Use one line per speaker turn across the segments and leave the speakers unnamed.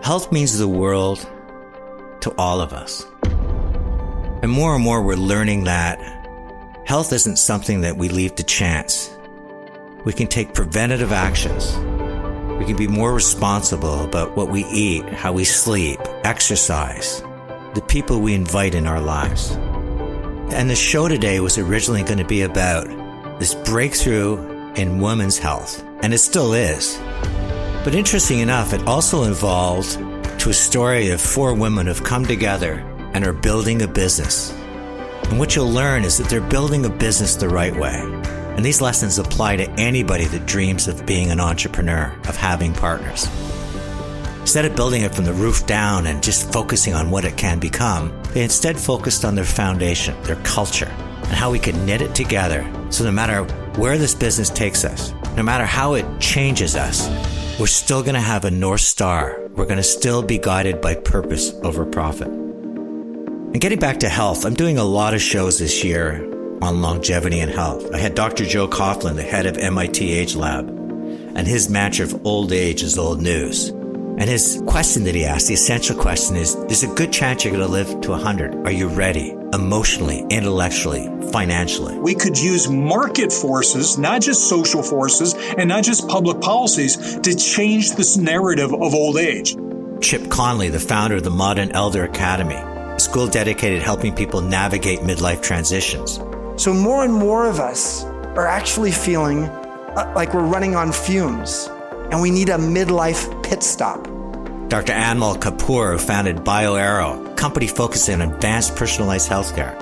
Health means the world to all of us. And more we're learning that health isn't something that we leave to chance. We can take preventative actions. We can be more responsible about what we eat, how we sleep, exercise, the people we invite in our lives. And the show today was originally going to be about this breakthrough in women's health, and it still is. But interesting enough, it also involved to a story of 4 women who've come together and are building a business. And what you'll learn is that they're building a business the right way. And these lessons apply to anybody that dreams of being an entrepreneur, of having partners. Instead of building it from the roof down and just focusing on what it can become, they instead focused on their foundation, their culture, and how we can knit it together so no matter where this business takes us, no matter how it changes us, we're still going to have a North Star. We're going to still be guided by purpose over profit. And getting back to health, I'm doing a lot of shows this year on longevity and health. I had Dr. Joe Coughlin, the head of MIT Age Lab, and his mantra of old age is old news. And his question that he asked, the essential question is, there's a good chance you're going to live to 100. Are you ready? Emotionally, intellectually, financially.
We could use market forces, not just social forces and not just public policies, to change this narrative of old age.
Chip Conley, the founder of the Modern Elder Academy, a school dedicated to helping people navigate midlife transitions.
So more and more of us are actually feeling like we're running on fumes, and we need a midlife pit stop.
Dr. Anmol Kapoor, who founded BioAero, a company focusing on advanced personalized healthcare.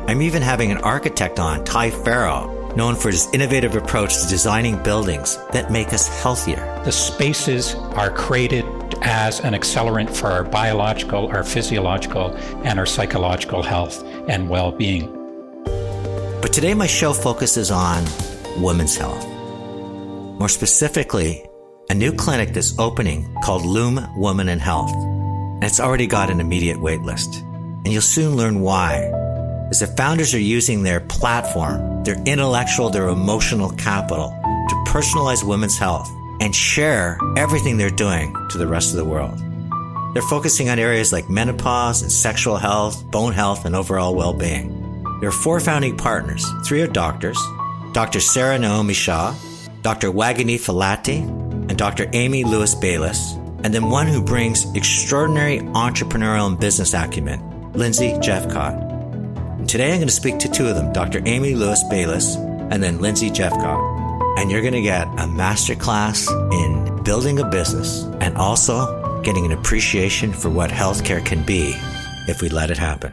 I'm even having an architect on, Ty Farrow, known for his innovative approach to designing buildings that make us healthier.
The spaces are created as an accelerant for our biological, our physiological, and our psychological health and well-being.
But today my show focuses on women's health. More specifically, a new clinic that's opening called Lume Women Health. And it's already got an immediate wait list. And you'll soon learn why. As the founders are using their platform, their intellectual, their emotional capital to personalize women's health and share everything they're doing to the rest of the world. They're focusing on areas like menopause and sexual health, bone health, and overall well-being. There are 4 founding partners. 3 are doctors, Dr. Sarah Naomi Shah, Dr. Wagini Falati, and Dr. Amy Louis-Bayliss, and then one who brings extraordinary entrepreneurial and business acumen, Lindsay Jephcott. And today I'm going to speak to 2 of them, Dr. Amy Louis-Bayliss and then Lindsay Jephcott. And you're going to get a masterclass in building a business and also getting an appreciation for what healthcare can be if we let it happen.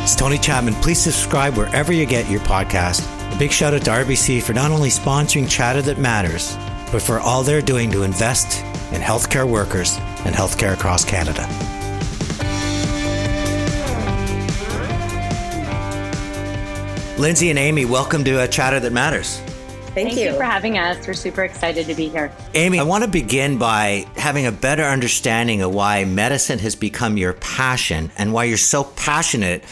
It's Tony Chapman. Please subscribe wherever you get your podcast. A big shout out to RBC for not only sponsoring Chatter That Matters, but for all they're doing to invest in healthcare workers and healthcare across Canada. Lindsay and Amy, welcome to Chatter That Matters.
Thank you for having us. We're super excited to be here.
Amy, I want to begin by having a better understanding of why medicine has become your passion and why you're so passionate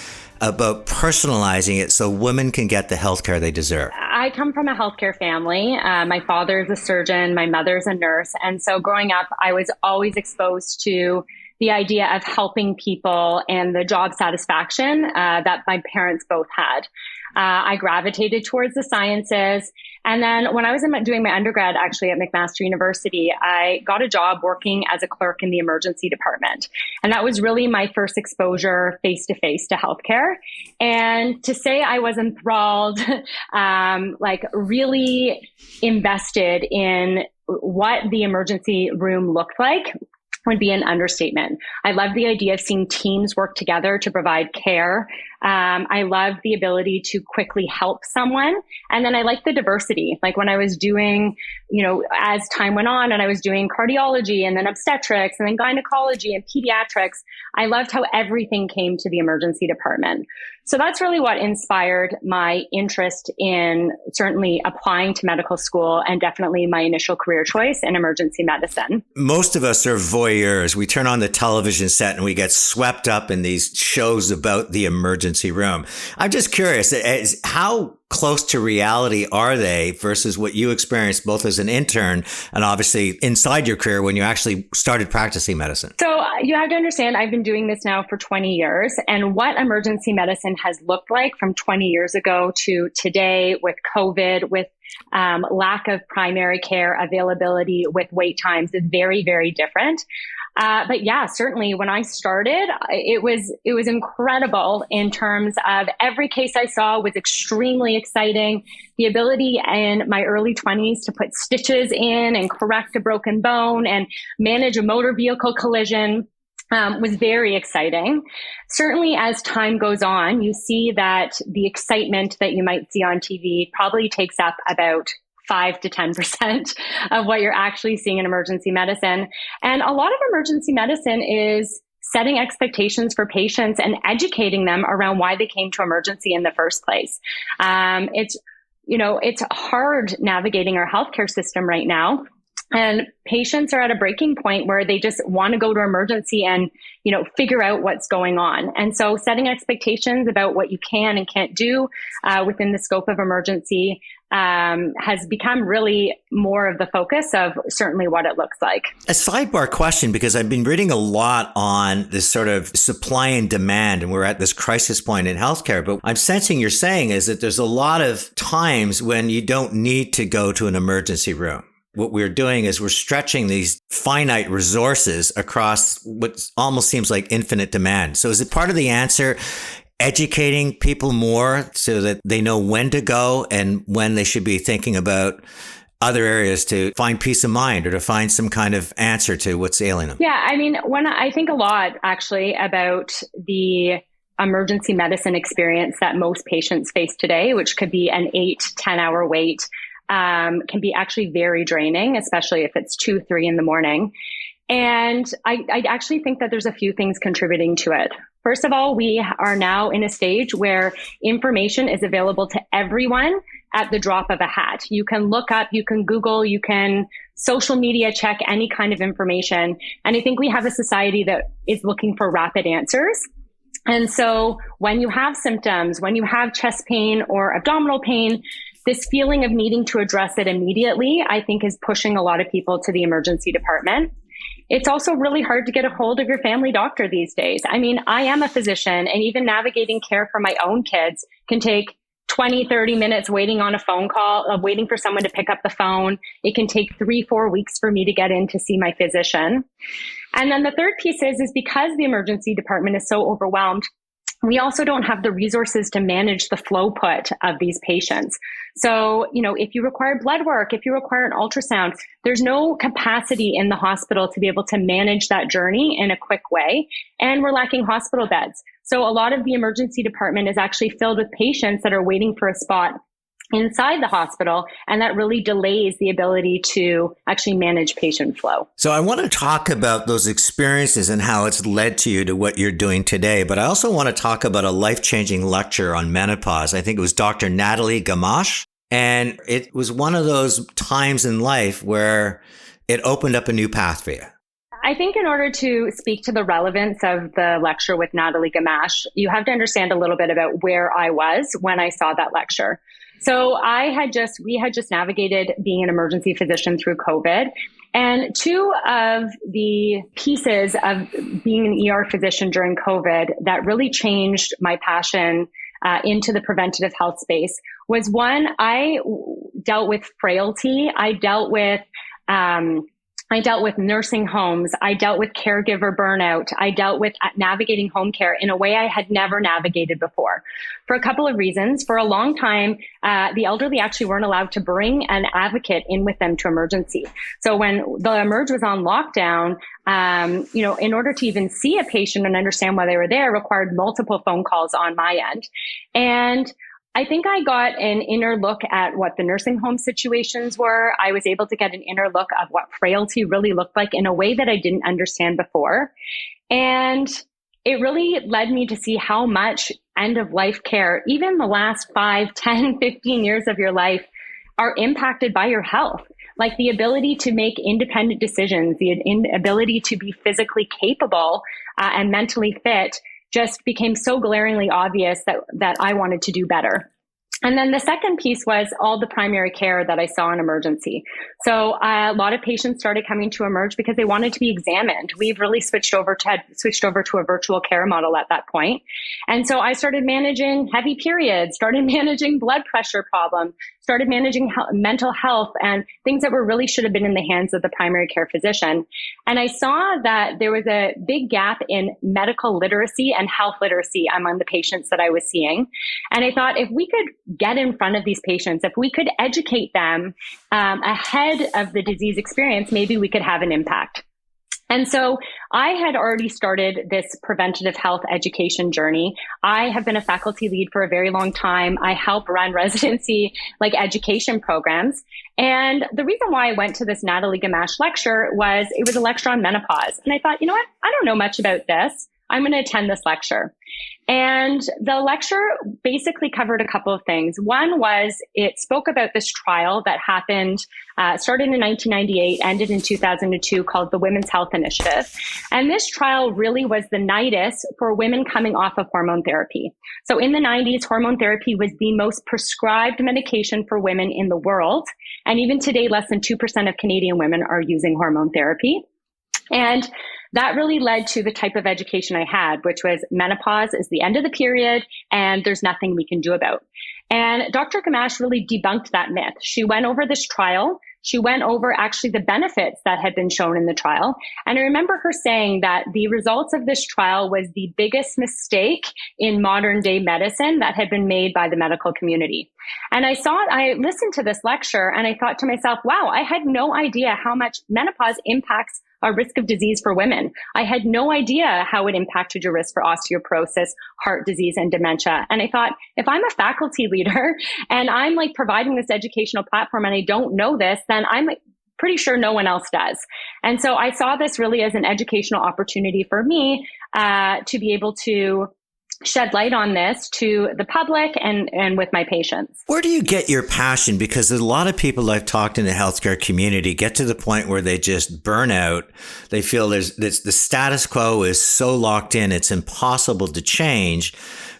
about personalizing it so women can get the healthcare they deserve.
I come from a healthcare family. My father is a surgeon, my mother's a nurse. And so growing up, I was always exposed to the idea of helping people and the job satisfaction that my parents both had. I gravitated towards the sciences. And then when I was doing my undergrad, actually at McMaster University, I got a job working as a clerk in the emergency department. And that was really my first exposure face-to-face to healthcare. And to say I was enthralled, really invested in what the emergency room looked like would be an understatement. I love the idea of seeing teams work together to provide care. I love the ability to quickly help someone. And then I like the diversity. Like when I was doing, as time went on and I was doing cardiology and then obstetrics and then gynecology and pediatrics, I loved how everything came to the emergency department. So that's really what inspired my interest in certainly applying to medical school and definitely my initial career choice in emergency medicine.
Most of us are voyeurs. We turn on the television set and we get swept up in these shows about the emergency emergency room. I'm just curious, how close to reality are they versus what you experienced both as an intern and obviously inside your career when you actually started practicing medicine?
So you have to understand, I've been doing this now for 20 years, and what emergency medicine has looked like from 20 years ago to today with COVID, with lack of primary care availability, with wait times is very, very different. But yeah, certainly when I started, it was incredible in terms of every case I saw was extremely exciting. The ability in my early 20s to put stitches in and correct a broken bone and manage a motor vehicle collision was very exciting. Certainly as time goes on, you see that the excitement that you might see on TV probably takes up about 5 to 10% of what you're actually seeing in emergency medicine. And a lot of emergency medicine is setting expectations for patients and educating them around why they came to emergency in the first place. It's hard navigating our healthcare system right now. And patients are at a breaking point where they just want to go to emergency and, figure out what's going on. And so setting expectations about what you can and can't do within the scope of emergency has become really more of the focus of certainly what it looks like.
A sidebar question, because I've been reading a lot on this sort of supply and demand, and we're at this crisis point in healthcare. But I'm sensing you're saying is that there's a lot of times when you don't need to go to an emergency room. What we're doing is we're stretching these finite resources across what almost seems like infinite demand. So is it part of the answer, educating people more so that they know when to go and when they should be thinking about other areas to find peace of mind or to find some kind of answer to what's ailing them?
Yeah, when I think a lot actually about the emergency medicine experience that most patients face today, which could be an 8-10 hour wait, can be actually very draining, especially if it's 2-3 in the morning. And I actually think that there's a few things contributing to it. First of all, we are now in a stage where information is available to everyone at the drop of a hat. You can look up, you can Google, you can social media check any kind of information. And I think we have a society that is looking for rapid answers. And so when you have symptoms, when you have chest pain or abdominal pain, this feeling of needing to address it immediately, I think, is pushing a lot of people to the emergency department. It's also really hard to get a hold of your family doctor these days. I am a physician, and even navigating care for my own kids can take 20-30 minutes waiting on a phone call, waiting for someone to pick up the phone. It can take 3-4 weeks for me to get in to see my physician. And then the third piece is because the emergency department is so overwhelmed, we also don't have the resources to manage the flow put of these patients. So, if you require blood work, if you require an ultrasound, there's no capacity in the hospital to be able to manage that journey in a quick way. And we're lacking hospital beds. So a lot of the emergency department is actually filled with patients that are waiting for a spot inside the hospital, and that really delays the ability to actually manage patient flow.
So I want to talk about those experiences and how it's led to you to what you're doing today, but I also want to talk about a life-changing lecture on menopause. I think it was Dr. Natalie Gamache, and it was one of those times in life where it opened up a new path for you.
I think in order to speak to the relevance of the lecture with Natalie Gamache, you have to understand a little bit about where I was when I saw that lecture. So we had just navigated being an emergency physician through COVID. And two of the pieces of being an ER physician during COVID that really changed my passion into the preventative health space was one, I dealt with frailty. I dealt with nursing homes. I dealt with caregiver burnout. I dealt with navigating home care in a way I had never navigated before for a couple of reasons. For a long time, the elderly actually weren't allowed to bring an advocate in with them to emergency. So when the Emerge was on lockdown, in order to even see a patient and understand why they were there required multiple phone calls on my end. And I think I got an inner look at what the nursing home situations were. I was able to get an inner look of what frailty really looked like in a way that I didn't understand before. And it really led me to see how much end of life care, even the last 5, 10, 15 years of your life, are impacted by your health. Like the ability to make independent decisions, the ability to be physically capable and mentally fit just became so glaringly obvious that I wanted to do better. And then the second piece was all the primary care that I saw in emergency. So a lot of patients started coming to Emerge because they wanted to be examined. We've really switched over to a virtual care model at that point. And so I started managing heavy periods, started managing blood pressure problems, started managing mental health and things that really should have been in the hands of the primary care physician. And I saw that there was a big gap in medical literacy and health literacy among the patients that I was seeing. And I thought, if we could get in front of these patients, if we could educate them ahead of the disease experience, maybe we could have an impact. And so I had already started this preventative health education journey. I have been a faculty lead for a very long time. I help run residency education programs. And the reason why I went to this Natalie Gamache lecture was it was a lecture on menopause. And I thought, you know what? I don't know much about this. I'm going to attend this lecture. And the lecture basically covered a couple of things. One was it spoke about this trial that happened, started in 1998, ended in 2002, called the Women's Health Initiative. And this trial really was the nidus for women coming off of hormone therapy. So in the 90s, hormone therapy was the most prescribed medication for women in the world. And even today, less than 2% of Canadian women are using hormone therapy. And that really led to the type of education I had, which was menopause is the end of the period and there's nothing we can do about. And Dr. Gamache really debunked that myth. She went over this trial. She went over actually the benefits that had been shown in the trial. And I remember her saying that the results of this trial was the biggest mistake in modern day medicine that had been made by the medical community. And I listened to this lecture and I thought to myself, wow, I had no idea how much menopause impacts our risk of disease for women. I had no idea how it impacted your risk for osteoporosis, heart disease, and dementia. And I thought, if I'm a faculty leader and I'm providing this educational platform and I don't know this, then I'm pretty sure no one else does. And so I saw this really as an educational opportunity for me to be able to shed light on this to the public and with my patients.
Where do you get your passion? Because a lot of people I've talked in the healthcare community get to the point where they just burn out. They feel the status quo is so locked in, it's impossible to change.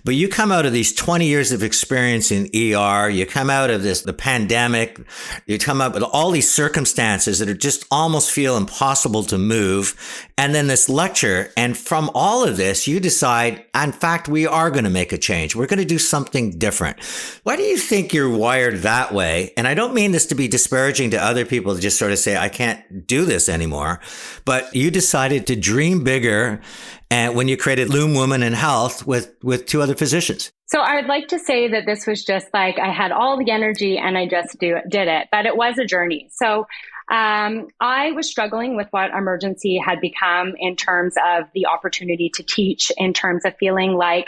But you come out of these 20 years of experience in ER, you come out of the pandemic, you come up with all these circumstances that are just almost feel impossible to move. And then this lecture. And from all of this, you decide, in fact, we are going to make a change. We're going to do something different. Why do you think you're wired that way? And I don't mean this to be disparaging to other people to just sort of say, I can't do this anymore. But you decided to dream bigger. And when you created Lume Women Health with two other physicians.
So I'd like to say that this was just I had all the energy and I just did it, but it was a journey. So I was struggling with what emergency had become in terms of the opportunity to teach, in terms of feeling like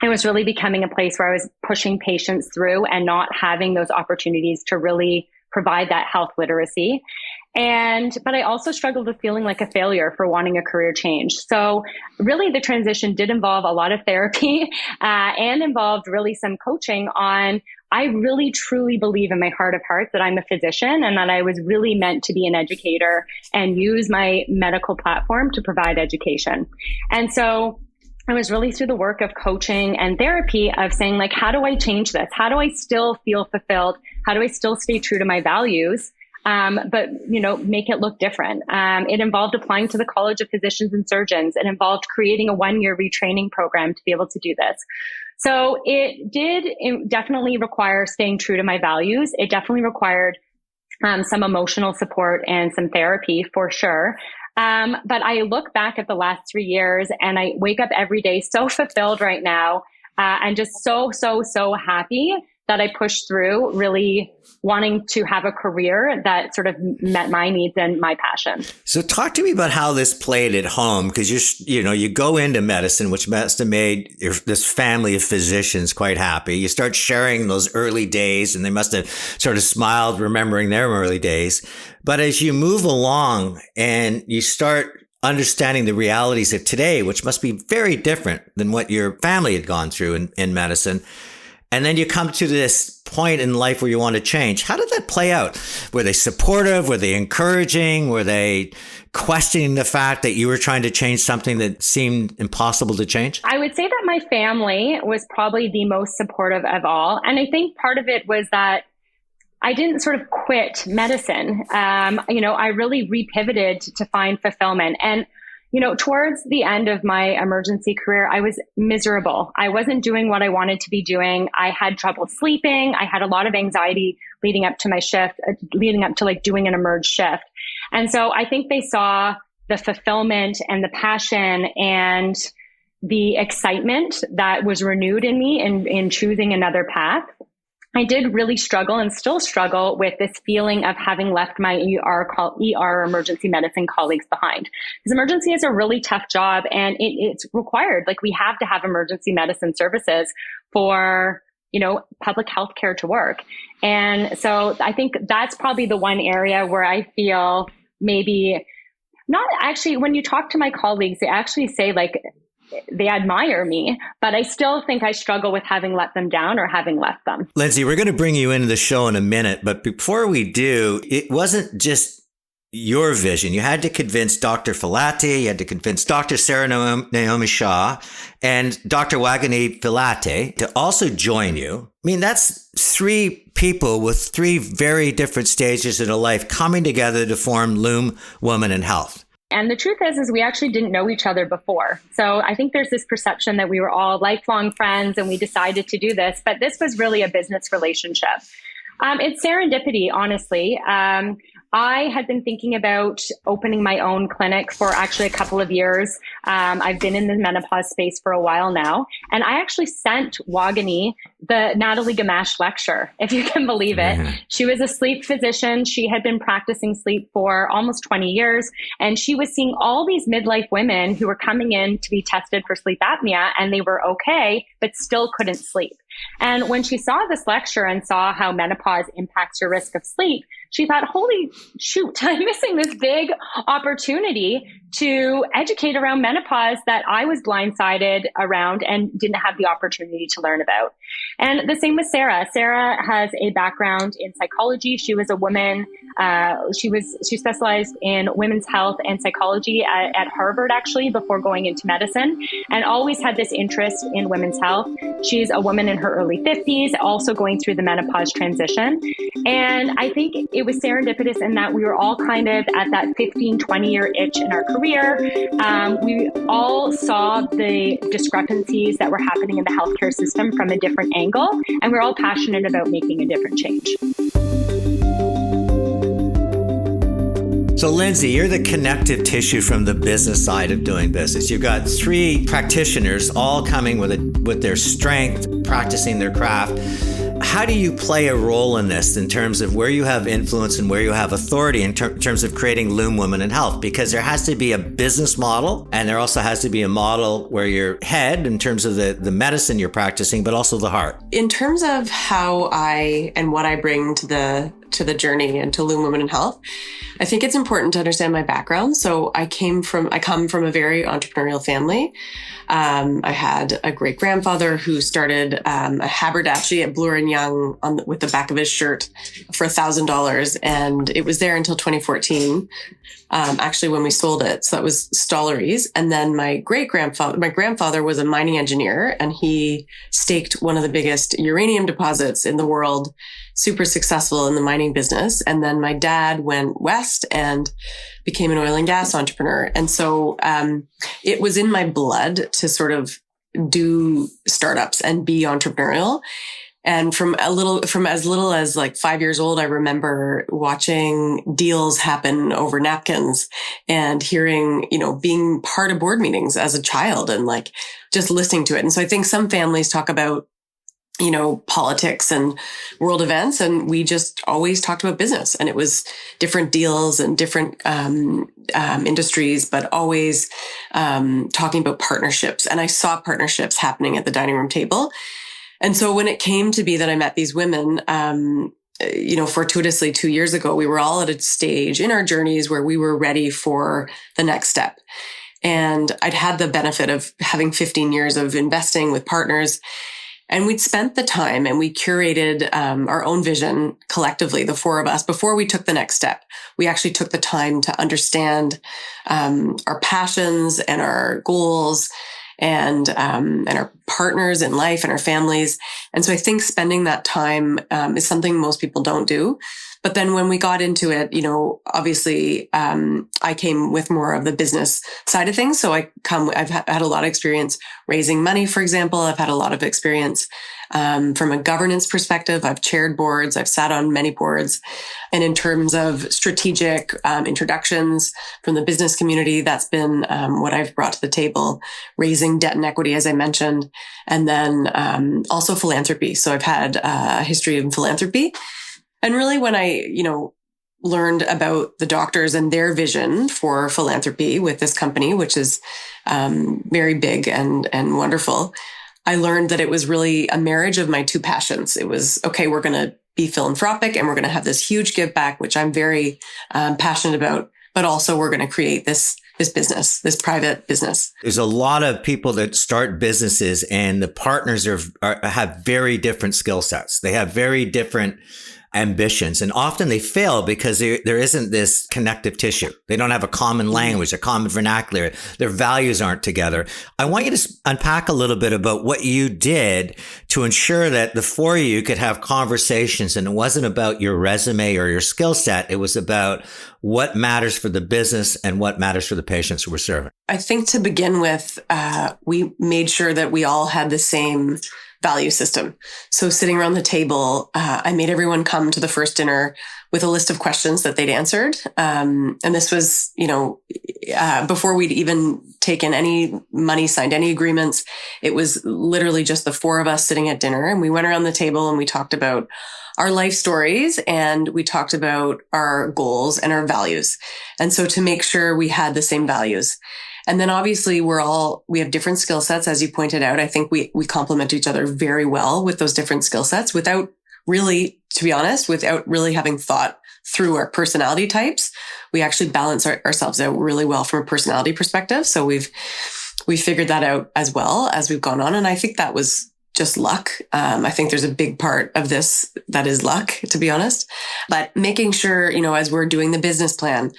it was really becoming a place where I was pushing patients through and not having those opportunities to really provide that health literacy. But I also struggled with feeling like a failure for wanting a career change. So really the transition did involve a lot of therapy and involved really some coaching on, I really truly believe in my heart of hearts that I'm a physician and that I was really meant to be an educator and use my medical platform to provide education. And so I was really through the work of coaching and therapy of saying how do I change this? How do I still feel fulfilled? How do I still stay true to my values? But make it look different. It involved applying to the College of Physicians and Surgeons. It involved creating a 1-year retraining program to be able to do this. So it definitely require staying true to my values. It definitely required some emotional support and some therapy for sure. But I look back at the last 3 years and I wake up every day so fulfilled right now and just so happy that I pushed through, really wanting to have a career that sort of met my needs and my passion.
So talk to me about how this played at home, because you go into medicine, which must have made this family of physicians quite happy. You start sharing those early days and they must have sort of smiled remembering their early days. But as you move along and you start understanding the realities of today, which must be very different than what your family had gone through in medicine, and then you come to this point in life where you want to change. How did that play out? Were they supportive? Were they encouraging? Were they questioning the fact that you were trying to change something that seemed impossible to change?
I would say that my family was probably the most supportive of all. And I think part of it was that I didn't sort of quit medicine. I really repivoted to find fulfillment. And, towards the end of my emergency career, I was miserable. I wasn't doing what I wanted to be doing. I had trouble sleeping. I had a lot of anxiety leading up to my shift, leading up to like doing an emerge shift. And so I think they saw the fulfillment and the passion and the excitement that was renewed in me in choosing another path. I did really struggle and still struggle with this feeling of having left my ER emergency medicine colleagues behind. Because emergency is a really tough job and it's required. Like we have to have emergency medicine services for, public health care to work. And so I think that's probably the one area where I feel maybe not actually, when you talk to my colleagues, they actually say like, they admire me, but I still think I struggle with having let them down or having left them.
Lindsay, we're going to bring you into the show in a minute, but before we do, it wasn't just your vision. You had to convince Dr. Filate, you had to convince Dr. Sarah Naomi Shaw and Dr. Wagini Filate to also join you. I mean, that's three people with three very different stages in a life coming together to form Lume Women Health.
And the truth is we actually didn't know each other before. So I think there's this perception that we were all lifelong friends and we decided to do this, but this was really a business relationship. It's serendipity, honestly. I had been thinking about opening my own clinic for actually a couple of years. I've been in the menopause space for a while now. And I actually sent Wagini the Natalie Gamache lecture, if you can believe it. Mm-hmm. She was a sleep physician. She had been practicing sleep for almost 20 years. And she was seeing all these midlife women who were coming in to be tested for sleep apnea, and they were okay, but still couldn't sleep. And when she saw this lecture and saw how menopause impacts your risk of sleep, she thought, holy shoot, I'm missing this big opportunity to educate around menopause that I was blindsided around and didn't have the opportunity to learn about. And the same with Sarah. Sarah has a background in psychology. She was a woman. She specialized in women's health and psychology at Harvard, actually, before going into medicine, and always had this interest in women's health. She's a woman in her early 50s, also going through the menopause transition. And I think it was serendipitous in that we were all kind of at that 15, 20-year itch in our career. We all saw the discrepancies that were happening in the healthcare system from a different angle, and we're all passionate about making a different change.
So Lindsay, you're the connective tissue from the business side of doing business. You've got three practitioners all coming with their strength, practicing their craft. How do you play a role in this in terms of where you have influence and where you have authority in terms of creating Lume Women Health? Because there has to be a business model, and there also has to be a model where your head, in terms of the medicine you're practicing, but also the heart.
In terms of how I and what I bring to the journey and to Lume Women Health, I think it's important to understand my background. So I come from a very entrepreneurial family. I had a great grandfather who started a haberdashery at Bloor & Young with the back of his shirt for $1,000. And it was there until 2014, actually, when we sold it. So that was Stollery's. And then my grandfather was a mining engineer, and he staked one of the biggest uranium deposits in the world, super successful in the mining business. And then my dad went west and became an oil and gas entrepreneur. And so it was in my blood to sort of do startups and be entrepreneurial. And from as little as like 5 years old, I remember watching deals happen over napkins and hearing, being part of board meetings as a child and like just listening to it. And so I think some families talk about, politics and world events, and we just always talked about business, and it was different deals and different industries, but always talking about partnerships. And I saw partnerships happening at the dining room table. And so when it came to be that I met these women, fortuitously 2 years ago, we were all at a stage in our journeys where we were ready for the next step. And I'd had the benefit of having 15 years of investing with partners. And we'd spent the time and we curated our own vision collectively, the four of us, before we took the next step. We actually took the time to understand our passions and our goals and our partners in life and our families. And so I think spending that time is something most people don't do. But then when we got into it, obviously, I came with more of the business side of things. So I've had a lot of experience raising money, for example. I've had a lot of experience from a governance perspective. I've chaired boards. I've sat on many boards. And in terms of strategic introductions from the business community, that's been what I've brought to the table, raising debt and equity, as I mentioned, and then also philanthropy. So I've had a history in philanthropy. And really when I, learned about the doctors and their vision for philanthropy with this company, which is very big and wonderful, I learned that it was really a marriage of my two passions. It was, okay, we're going to be philanthropic and we're going to have this huge give back, which I'm very passionate about, but also we're going to create this business, this private business.
There's a lot of people that start businesses and the partners have very different skill sets. They have very different ambitions. And often they fail because there isn't this connective tissue. They don't have a common language, a common vernacular. Their values aren't together. I want you to unpack a little bit about what you did to ensure that the four of you could have conversations. And it wasn't about your resume or your skill set. It was about what matters for the business and what matters for the patients who we're serving.
I think to begin with, we made sure that we all had the same value system. So sitting around the table, I made everyone come to the first dinner with a list of questions that they'd answered. And this was, before we'd even taken any money, signed any agreements. It was literally just the four of us sitting at dinner. And we went around the table and we talked about our life stories and we talked about our goals and our values. And so to make sure we had the same values. And then obviously we have different skill sets, as you pointed out. I think we complement each other very well with those different skill sets without really, to be honest, without really having thought through our personality types. We actually balance ourselves out really well from a personality perspective. So we've figured that out as well as we've gone on. And I think that was just luck. I think there's a big part of this that is luck, to be honest. But making sure, as we're doing the business plan,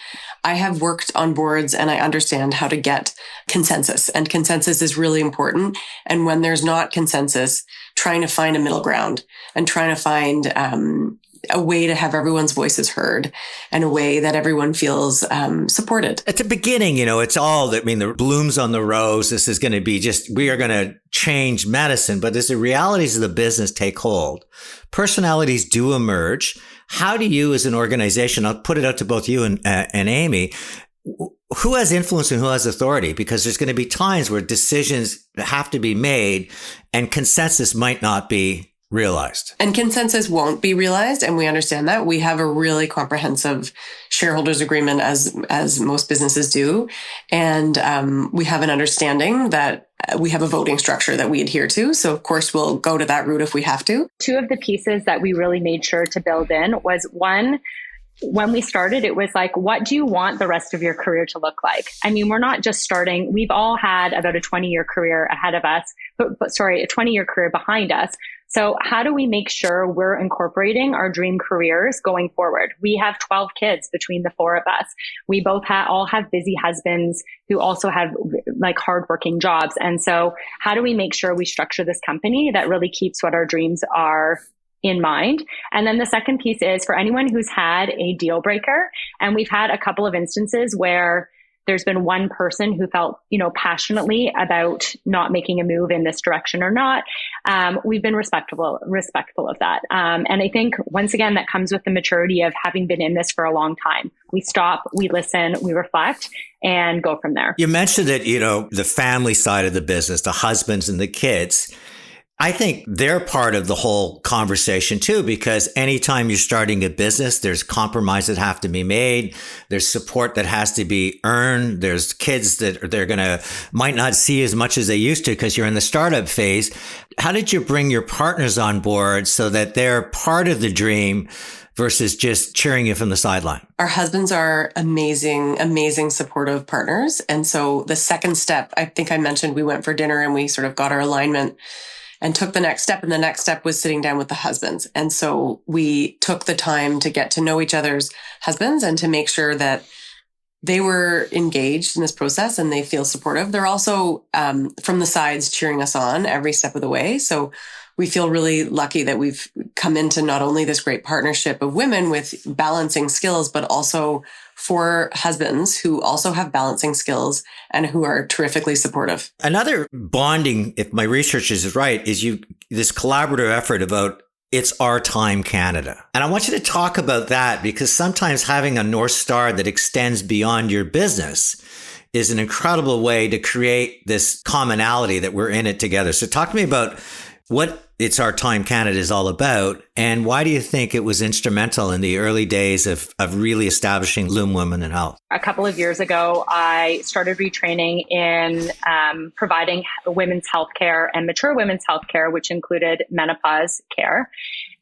I have worked on boards and I understand how to get consensus. And consensus is really important. And when there's not consensus, trying to find a middle ground and trying to find a way to have everyone's voices heard and a way that everyone feels supported.
At the beginning, it's all, the blooms on the rose. This is going to be we are going to change medicine. But as the realities of the business take hold, personalities do emerge. How do you as an organization, I'll put it out to both you and Amy, who has influence and who has authority? Because there's going to be times where decisions have to be made and consensus might not be realized.
And consensus won't be realized. And we understand that. We have a really comprehensive shareholders agreement as most businesses do. And we have an understanding that we have a voting structure that we adhere to. So of course, we'll go to that route if we have to.
Two of the pieces that we really made sure to build in was one, when we started, it was like, what do you want the rest of your career to look like? We're not just starting. We've all had about a 20-year career ahead of us, a 20-year career behind us. So how do we make sure we're incorporating our dream careers going forward? We have 12 kids between the four of us. We both all have busy husbands who also have hardworking jobs. And so how do we make sure we structure this company that really keeps what our dreams are in mind? And then the second piece is for anyone who's had a deal breaker, and we've had a couple of instances where there's been one person who felt, passionately about not making a move in this direction or not. We've been respectful of that. And I think once again, that comes with the maturity of having been in this for a long time. We stop, we listen, we reflect, and go from there.
You mentioned that, the family side of the business, the husbands and the kids. I think they're part of the whole conversation too, because anytime you're starting a business, there's compromises that have to be made. There's support that has to be earned. There's kids that might not see as much as they used to because you're in the startup phase. How did you bring your partners on board so that they're part of the dream versus just cheering you from the sideline?
Our husbands are amazing, amazing supportive partners. And so the second step, I think I mentioned we went for dinner and we sort of got our alignment. and took the next step. And the next step was sitting down with the husbands. And so we took the time to get to know each other's husbands and to make sure that they were engaged in this process and they feel supportive. They're also from the sides cheering us on every step of the way. So we feel really lucky that we've come into not only this great partnership of women with balancing skills, but also for husbands who also have balancing skills and who are terrifically supportive.
Another bonding, if my research is right, is this collaborative effort about It's Our Time Canada. And I want you to talk about that, because sometimes having a North Star that extends beyond your business is an incredible way to create this commonality that we're in it together. So talk to me about what It's Our Time Canada is all about, and why do you think it was instrumental in the early days of really establishing Lume Women Health?
A couple of years ago, I started retraining in providing women's health care and mature women's health care, which included menopause care.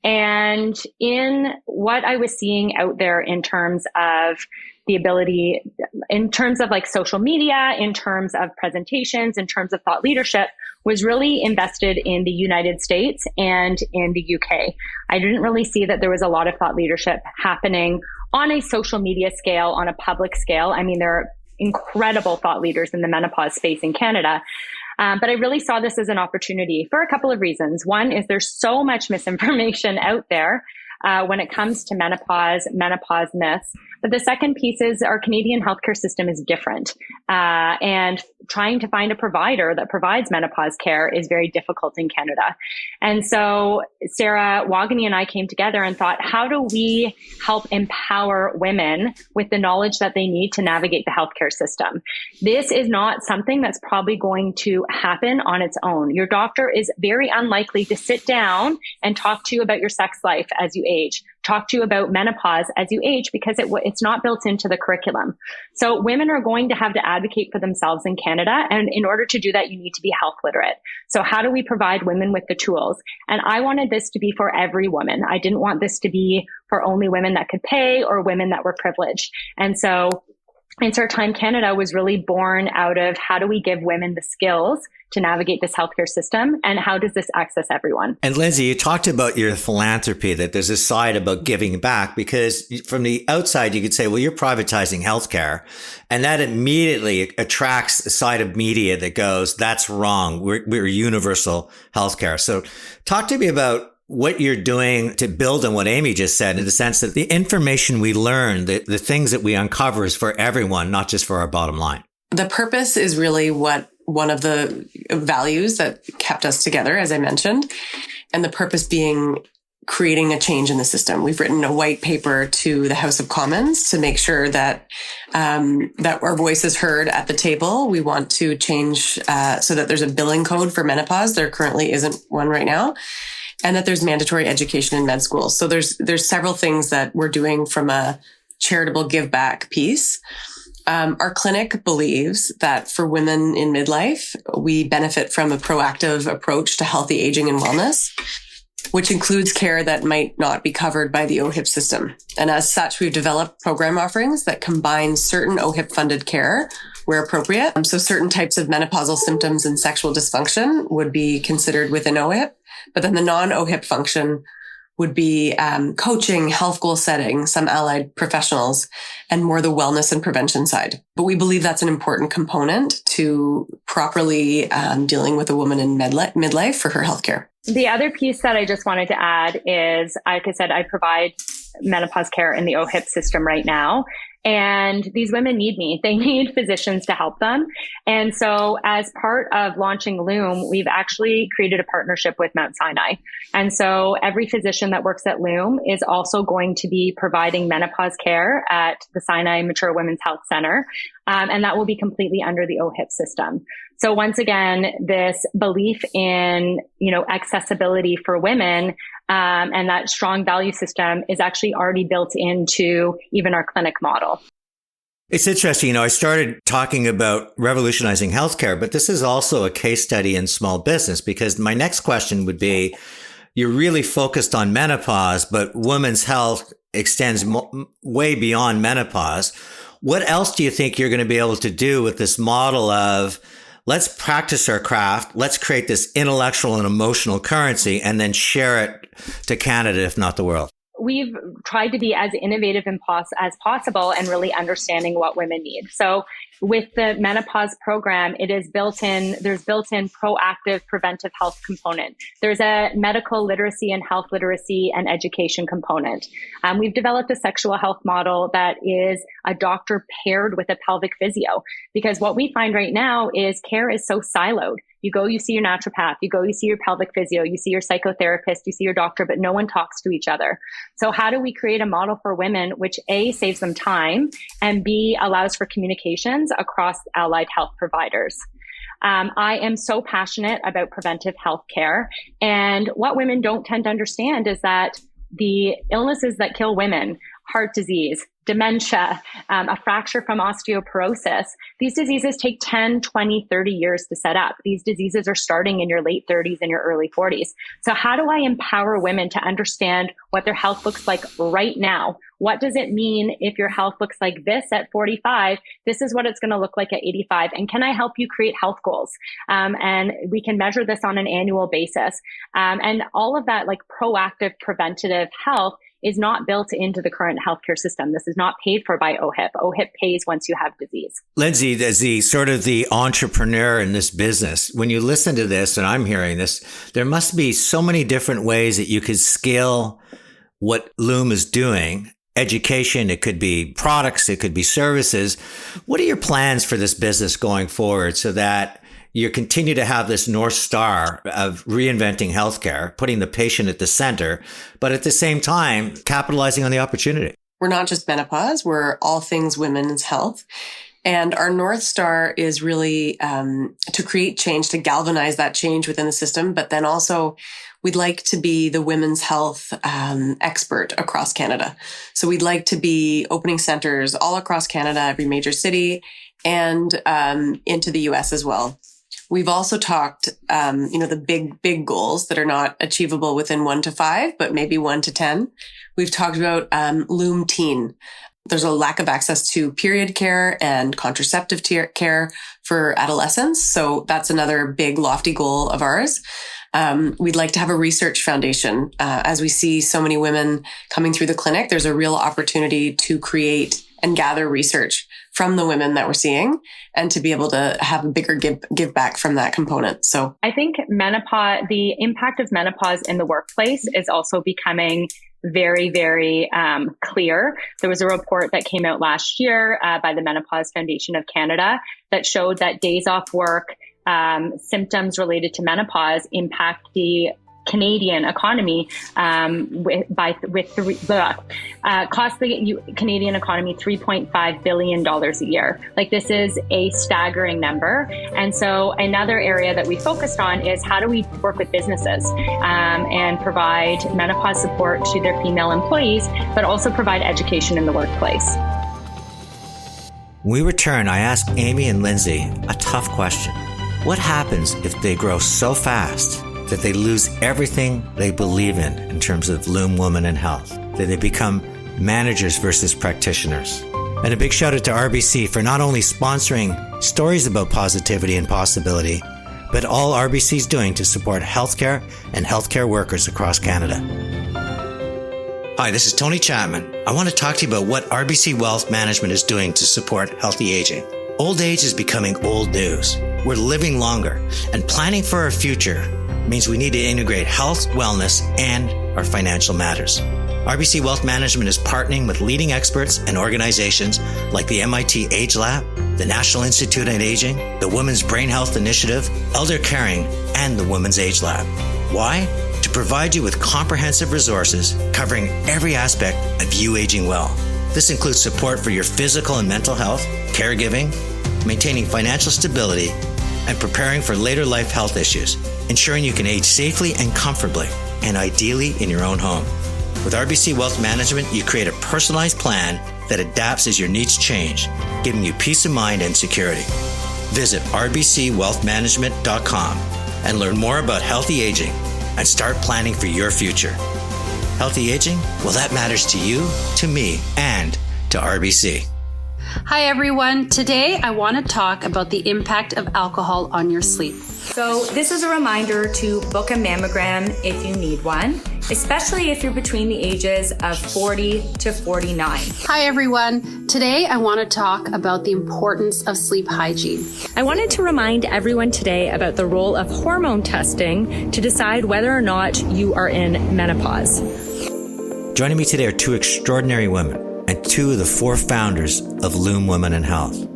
And in what I was seeing out there in terms of the ability, in terms of like social media, in terms of presentations, in terms of thought leadership, was really invested in the United States and in the UK. I didn't really see that there was a lot of thought leadership happening on a social media scale, on a public scale. I mean, there are incredible thought leaders in the menopause space in Canada. But I really saw this as an opportunity for a couple of reasons. One is there's so much misinformation out there when it comes to menopause myths. But the second piece is our Canadian healthcare system is different. And trying to find a provider that provides menopause care is very difficult in Canada. And so Sarah Wagany and I came together and thought, how do we help empower women with the knowledge that they need to navigate the healthcare system? This is not something that's probably going to happen on its own. Your doctor is very unlikely to sit down and talk to you about your sex life as you age, talk to you about menopause as you age, because it's not built into the curriculum. So women are going to have to advocate for themselves in Canada. And in order to do that, you need to be health literate. So how do we provide women with the tools? And I wanted this to be for every woman. I didn't want this to be for only women that could pay or women that were privileged. And so It's Our Time Canada was really born out of how do we give women the skills to navigate this healthcare system, and how does this access everyone? And
Lindsay, you talked about your philanthropy, that there's a side about giving back, because from the outside, you could say, well, you're privatizing healthcare. And that immediately attracts a side of media that goes, that's wrong. We're universal healthcare. So talk to me about what you're doing to build on what Amy just said, in the sense that the information we learn, the things that we uncover is for everyone, not just for our bottom line.
The purpose is really one of the values that kept us together, as I mentioned, and the purpose being creating a change in the system. We've written a white paper to the House of Commons to make sure that that our voice is heard at the table. We want to change so that there's a billing code for menopause. There currently isn't one right now. And that there's mandatory education in med schools. So there's several things that we're doing from a charitable give back piece. Our clinic believes that for women in midlife, we benefit from a proactive approach to healthy aging and wellness, which includes care that might not be covered by the OHIP system. And as such, we've developed program offerings that combine certain OHIP funded care where appropriate. So certain types of menopausal symptoms and sexual dysfunction would be considered within OHIP, but then the non-OHIP function would be coaching, health goal setting, some allied professionals, and more the wellness and prevention side. But we believe that's an important component to properly dealing with a woman in midlife for her healthcare.
The other piece that I just wanted to add is, like I said, I provide menopause care in the OHIP system right now. And these women need me. They need physicians to help them. And so as part of launching Lume, we've actually created a partnership with Mount Sinai. And so every physician that works at Lume is also going to be providing menopause care at the Sinai Mature Women's Health Center. And that will be completely under the OHIP system. So once again, this belief in, accessibility for women, and that strong value system is actually already built into even our clinic model.
It's interesting. I started talking about revolutionizing healthcare, but this is also a case study in small business, because my next question would be, you're really focused on menopause, but women's health extends way beyond menopause. What else do you think you're going to be able to do with this model of let's practice our craft. Let's create this intellectual and emotional currency and then share it to Canada, if not the world.
We've tried to be as innovative as possible and really understanding what women need. So with the menopause program, there's built-in proactive preventive health component. There's a medical literacy and health literacy and education component. We've developed a sexual health model that is a doctor paired with a pelvic physio, because what we find right now is care is so siloed. You go, you see your naturopath, you go, you see your pelvic physio, you see your psychotherapist, you see your doctor, but no one talks to each other. So how do we create a model for women which A, saves them time, and B, allows for communications across allied health providers? I am so passionate about preventive health care. And what women don't tend to understand is that the illnesses that kill women, heart disease, dementia, a fracture from osteoporosis, these diseases take 10, 20, 30 years to set up. These diseases are starting in your late 30s and your early 40s. So how do I empower women to understand what their health looks like right now? What does it mean if your health looks like this at 45? This is what it's going to look like at 85. And can I help you create health goals? And we can measure this on an annual basis. And all of that, like proactive preventative health, is not built into the current healthcare system. This is not paid for by OHIP. OHIP pays once you have disease.
Lindsay, as the entrepreneur in this business, when you listen to this and I'm hearing this, there must be so many different ways that you could scale what Lume is doing. Education, it could be products, it could be services. What are your plans for this business going forward so that you continue to have this North Star of reinventing healthcare, putting the patient at the center, but at the same time, capitalizing on the opportunity?
We're not just menopause, we're all things women's health. And our North Star is really to create change, to galvanize that change within the system. But then also, we'd like to be the women's health expert across Canada. So we'd like to be opening centers all across Canada, every major city, and into the US as well. We've also talked, the big goals that are not achievable within 1 to 5, but maybe 1 to 10. We've talked about Lume Teen. There's a lack of access to period care and contraceptive care for adolescents. So that's another big, lofty goal of ours. We'd like to have a research foundation. As we see so many women coming through the clinic, there's a real opportunity to create and gather research from the women that we're seeing and to be able to have a bigger give back from that component. So
I think the impact of menopause in the workplace is also becoming very, very clear. There was a report that came out last year by the Menopause Foundation of Canada that showed that days off work, symptoms related to menopause impact the Canadian economy cost the Canadian economy $3.5 billion a year. Like, this is a staggering number. And so another area that we focused on is how do we work with businesses and provide menopause support to their female employees, but also provide education in the workplace.
When we return, I ask Amy and Lindsay a tough question. What happens if they grow so fast that they lose everything they believe in terms of Lume Women Health, that they become managers versus practitioners? And a big shout out to RBC for not only sponsoring stories about positivity and possibility, but all RBC's doing to support healthcare and healthcare workers across Canada. Hi, this is Tony Chapman. I want to talk to you about what RBC Wealth Management is doing to support healthy aging. Old age is becoming old news. We're living longer, and planning for our future means we need to integrate health, wellness, and our financial matters. RBC Wealth Management is partnering with leading experts and organizations like the MIT Age Lab, the National Institute on Aging, the Women's Brain Health Initiative, Elder Caring, and the Women's Age Lab. Why? To provide you with comprehensive resources covering every aspect of you aging well. This includes support for your physical and mental health, caregiving, maintaining financial stability, and preparing for later life health issues, ensuring you can age safely and comfortably, and ideally in your own home. With RBC Wealth Management, you create a personalized plan that adapts as your needs change, giving you peace of mind and security. Visit rbcwealthmanagement.com and learn more about healthy aging and start planning for your future. Healthy aging? Well, that matters to you, to me, and to RBC.
Hi everyone. Today I want to talk about the impact of alcohol on your sleep.
So this is a reminder to book a mammogram if you need one, especially if you're between the ages of 40 to 49.
Hi everyone. Today I want to talk about the importance of sleep hygiene.
I wanted to remind everyone today about the role of hormone testing to decide whether or not you are in menopause.
Joining me today are two extraordinary women and two of the four founders of Lume Women Health.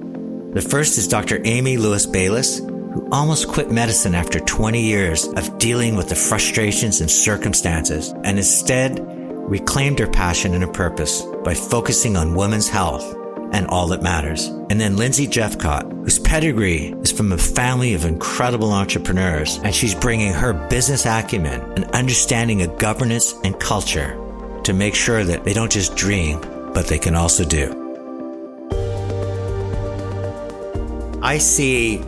The first is Dr. Amy Louis-Bayliss, who almost quit medicine after 20 years of dealing with the frustrations and circumstances, and instead reclaimed her passion and her purpose by focusing on women's health and all that matters. And then Lindsay Jephcott, whose pedigree is from a family of incredible entrepreneurs, and she's bringing her business acumen and understanding of governance and culture to make sure that they don't just dream, but they can also do. I see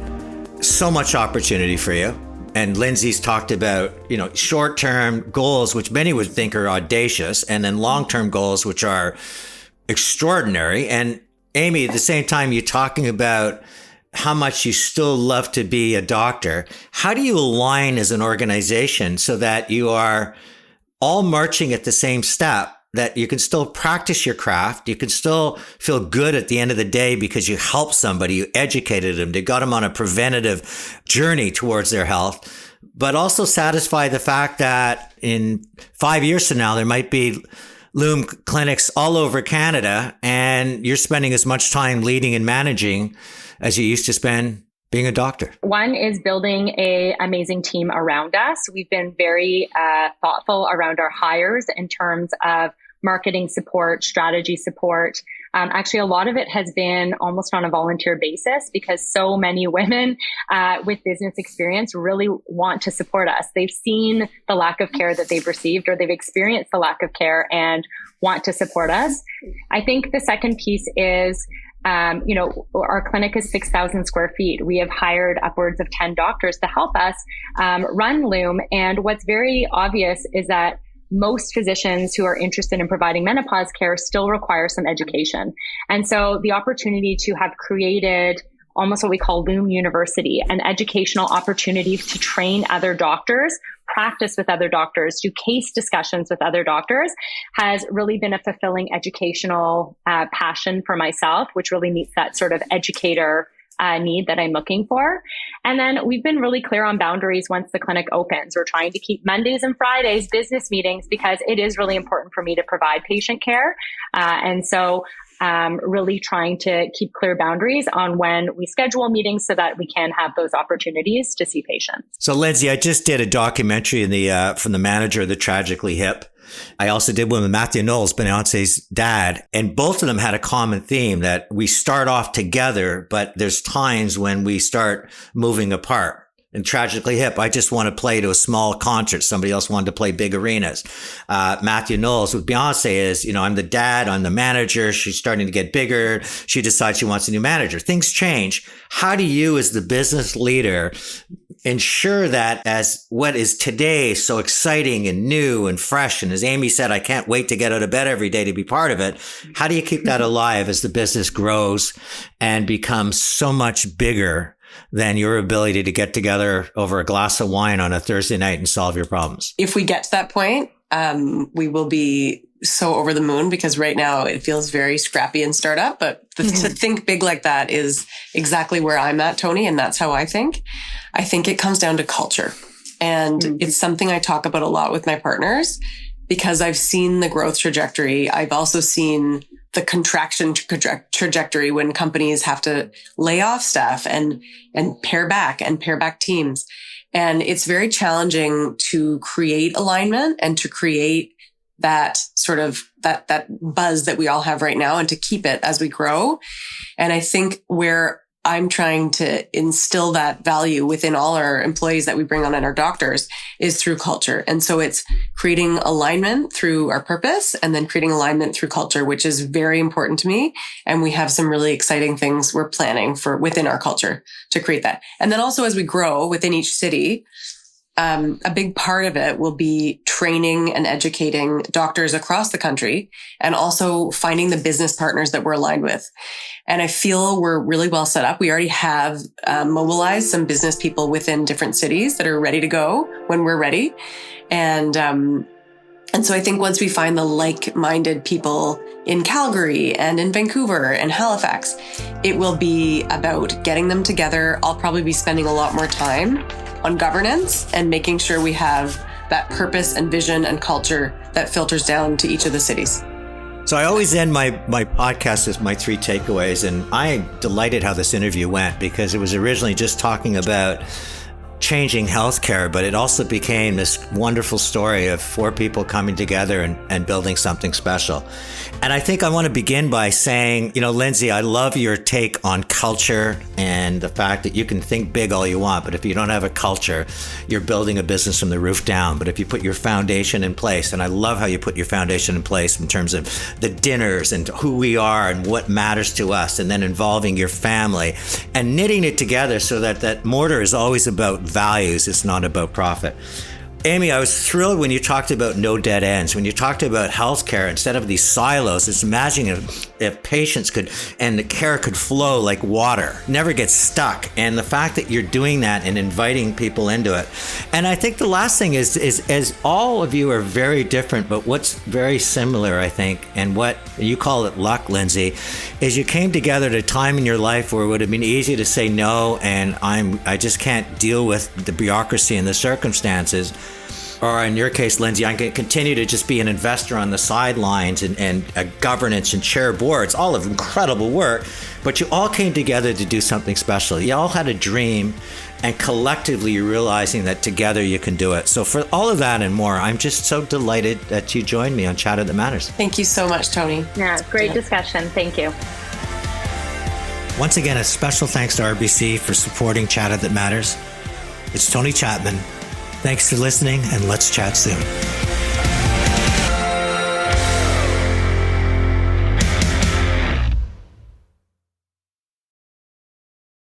so much opportunity for you. And Lindsay's talked about, short-term goals, which many would think are audacious, and then long-term goals, which are extraordinary. And Amy, at the same time, you're talking about how much you still love to be a doctor. How do you align as an organization so that you are all marching at the same step, that you can still practice your craft, you can still feel good at the end of the day because you helped somebody, you educated them, they got them on a preventative journey towards their health, but also satisfy the fact that in 5 years from now, there might be Lume clinics all over Canada and you're spending as much time leading and managing as you used to spend being a doctor.
One is building an amazing team around us. We've been very thoughtful around our hires in terms of marketing support, strategy support. Actually, a lot of it has been almost on a volunteer basis because so many women with business experience really want to support us. They've seen the lack of care that they've received, or they've experienced the lack of care and want to support us. I think the second piece is our clinic is 6,000 square feet. We have hired upwards of 10 doctors to help us run Lume. And what's very obvious is that most physicians who are interested in providing menopause care still require some education. And so the opportunity to have created almost what we call Lume University, an educational opportunity to train other doctors, practice with other doctors, do case discussions with other doctors, has really been a fulfilling educational passion for myself, which really meets that sort of educator need that I'm looking for. And then we've been really clear on boundaries once the clinic opens. We're trying to keep Mondays and Fridays business meetings because it is really important for me to provide patient care. And so really trying to keep clear boundaries on when we schedule meetings so that we can have those opportunities to see patients.
So Lindsay, I just did a documentary from the manager of the Tragically Hip. I also did one with Matthew Knowles, Beyonce's dad, and both of them had a common theme that we start off together, but there's times when we start moving apart. And Tragically Hip, I just want to play to a small concert. Somebody else wanted to play big arenas. Matthew Knowles with Beyonce is, I'm the dad, I'm the manager. She's starting to get bigger. She decides she wants a new manager. Things change. How do you, as the business leader, ensure that as what is today so exciting and new and fresh, and as Amy said, I can't wait to get out of bed every day to be part of it. How do you keep that alive as the business grows and becomes so much bigger than your ability to get together over a glass of wine on a Thursday night and solve your problems?
If we get to that point, we will be so over the moon, because right now it feels very scrappy and startup, but to think big like that is exactly where I'm at, Tony. And that's how I think. I think it comes down to culture. And it's something I talk about a lot with my partners because I've seen the growth trajectory. I've also seen the contraction trajectory when companies have to lay off staff and pare back teams. And it's very challenging to create alignment and to create that sort of that buzz that we all have right now and to keep it as we grow. And I think where I'm trying to instill that value within all our employees that we bring on and our doctors is through culture. And so it's creating alignment through our purpose and then creating alignment through culture, which is very important to me. And we have some really exciting things we're planning for within our culture to create that. And then also as we grow within each city, a big part of it will be training and educating doctors across the country, and also finding the business partners that we're aligned with. And I feel we're really well set up. We already have mobilized some business people within different cities that are ready to go when we're ready. And so I think once we find the like-minded people in Calgary and in Vancouver and Halifax, it will be about getting them together. I'll probably be spending a lot more time on governance and making sure we have that purpose and vision and culture that filters down to each of the cities.
So I always end my podcast with my 3 takeaways, and I'm delighted how this interview went, because it was originally just talking about changing healthcare, but it also became this wonderful story of 4 people coming together and building something special. And I think I want to begin by saying, Lindsay, I love your take on culture and the fact that you can think big all you want, but if you don't have a culture, you're building a business from the roof down. But if you put your foundation in place, and I love how you put your foundation in place in terms of the dinners and who we are and what matters to us, and then involving your family and knitting it together so that mortar is always about values. It's not about profit. Amy, I was thrilled when you talked about no dead ends, when you talked about healthcare instead of these silos. It's imagining if patients could, and the care could flow like water, never get stuck. And the fact that you're doing that and inviting people into it. And I think the last thing is as all of you are very different, but what's very similar, I think, and what you call it luck, Lindsay, is you came together at a time in your life where it would have been easy to say no, and I just can't deal with the bureaucracy and the circumstances. Or in your case, Lindsay, I'm going to continue to just be an investor on the sidelines and governance and chair boards, all of incredible work. But you all came together to do something special. You all had a dream, and collectively you're realizing that together you can do it. So for all of that and more, I'm just so delighted that you joined me on Chatter That Matters.
Thank you so much, Tony.
Yeah, great discussion. Thank you.
Once again, a special thanks to RBC for supporting Chatter That Matters. It's Tony Chapman. Thanks for listening, and let's chat soon.